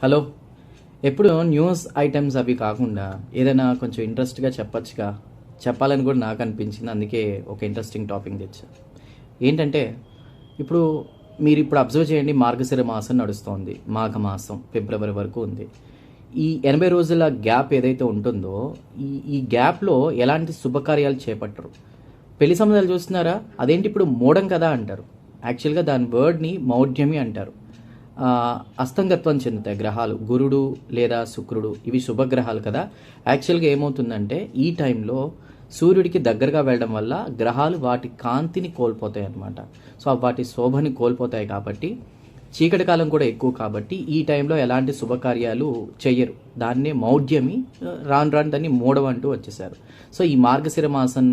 Hello. ఎప్పుడు news items అవి కాకుండా ఏదైనా కొంచెం ఇంట్రెస్ట్గా చెప్పాలని కూడా నాకు అనిపించింది. అందుకే ఒక ఇంట్రెస్టింగ్ టాపిక్ తెచ్చా. ఏంటంటే ఇప్పుడు మీరు అబ్జర్వ్ చేయండి, మార్గశిర మాసం నడుస్తోంది. మాఘమాసం ఫిబ్రవరి వరకు ఉంది. ఈ 80 రోజుల గ్యాప్ ఏదైతే ఉంటుందో ఈ గ్యాప్లో ఎలాంటి శుభకార్యాలు చేపట్టరు. పెళ్లి సంబంధాలు చూస్తున్నారా, అదేంటి ఇప్పుడు మూఢం కదా అంటారు. యాక్చువల్గా దాని వర్డ్ని మౌఢ్యమి అంటారు. అస్తంగత్వం చెందుతాయి గ్రహాలు, గురుడు లేదా శుక్రుడు, ఇవి శుభగ్రహాలు కదా. యాక్చువల్గా ఏమవుతుందంటే ఈ టైంలో సూర్యుడికి దగ్గరగా వెళ్ళడం వల్ల గ్రహాలు వాటి కాంతిని కోల్పోతాయి అన్నమాట. సో వాటి శోభని కోల్పోతాయి కాబట్టి చీకటి కాలం కూడా ఎక్కువ కాబట్టి ఈ టైంలో ఎలాంటి శుభకార్యాలు చెయ్యరు. దాన్నే మౌఢ్యమి, రాను దాన్ని మూడవంటూ వచ్చేసారు. సో ఈ మార్గశిర మాసం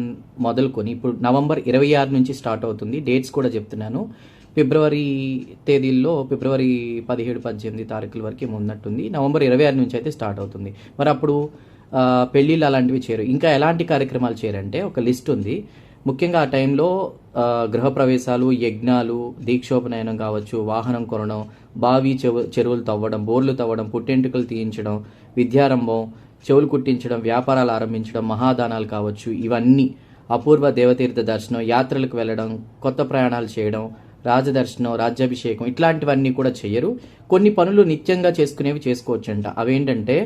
మొదలుకొని ఇప్పుడు నవంబర్ 26 నుంచి స్టార్ట్ అవుతుంది. డేట్స్ కూడా చెప్తున్నాను. ఫిబ్రవరి తేదీల్లో ఫిబ్రవరి 17-18 తారీఖుల వరకు ఉన్నట్టుంది. నవంబర్ 26 నుంచి అయితే స్టార్ట్ అవుతుంది. మరి అప్పుడు పెళ్ళిళ్ళు అలాంటివి చేయరు. ఇంకా ఎలాంటి కార్యక్రమాలు చేయరంటే ఒక లిస్ట్ ఉంది. ముఖ్యంగా ఆ టైంలో గృహప్రవేశాలు, యజ్ఞాలు, దీక్షోపనయనం కావచ్చు, వాహనం కొనడం, బావి చెరువులు తవ్వడం, బోర్లు తవ్వడం, పుట్టెంటుకలు తీయించడం, విద్యారంభం, చెవులు కుట్టించడం, వ్యాపారాలు ఆరంభించడం, మహాదానాలు కావచ్చు, ఇవన్నీ, అపూర్వ దేవతీర్థ దర్శనం, యాత్రలకు వెళ్ళడం, కొత్త ప్రయాణాలు చేయడం, రాజదర్శనం, రాజ్యాభిషేకం, ఇట్లాంటివన్నీ కూడా చెయ్యరు. కొన్ని పనులు నిత్యంగా చేసుకునేవి చేసుకోవచ్చంట. అవేంటంటే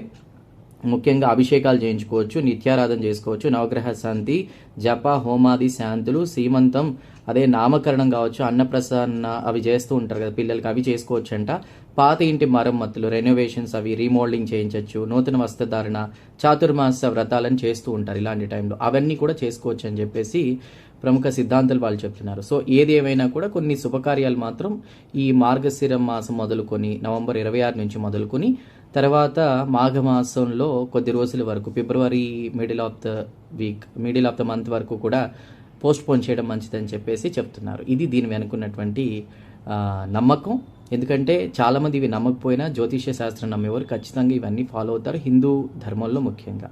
ముఖ్యంగా అభిషేకాలు చేయించుకోవచ్చు, నిత్యారాధన చేసుకోవచ్చు, నవగ్రహ శాంతి, జప, హోమాది శాంతులు, సీమంతం, అదే నామకరణం కావచ్చు, అన్నప్రసన్న అవి చేస్తూ ఉంటారు కదా పిల్లలకి, అవి చేసుకోవచ్చంట. పాత ఇంటి మరమ్మతులు, రెనోవేషన్స్, అవి రీమోడలింగ్ చేయించవచ్చు, నూతన వస్త్రధారణ, చాతుర్మాస వ్రతాలను చేస్తూ ఉంటారు ఇలాంటి టైంలో. అవన్నీ కూడా చేసుకోవచ్చు అని చెప్పేసి ప్రముఖ సిద్ధాంతాలు వాళ్ళు చెప్తున్నారు. సో ఏది ఏమైనా కూడా కొన్ని శుభకార్యాలు మాత్రం ఈ మార్గశిర మాసం మొదలుకొని నవంబర్ 26 నుంచి మొదలుకొని తర్వాత మాఘమాసంలో కొద్ది రోజుల వరకు ఫిబ్రవరి మిడిల్ ఆఫ్ ద మంత్ వరకు కూడా పోస్ట్ పోన్ చేయడం మంచిదని చెప్పేసి చెప్తున్నారు. ఇది దీని వెనుకున్నటువంటి నమ్మకం. ఎందుకంటే చాలామంది ఇవి నమ్మకపోయినా జ్యోతిష్య శాస్త్రం నమ్మేవారు ఖచ్చితంగా ఇవన్నీ ఫాలో అవుతారు, హిందూ ధర్మంలో ముఖ్యంగా.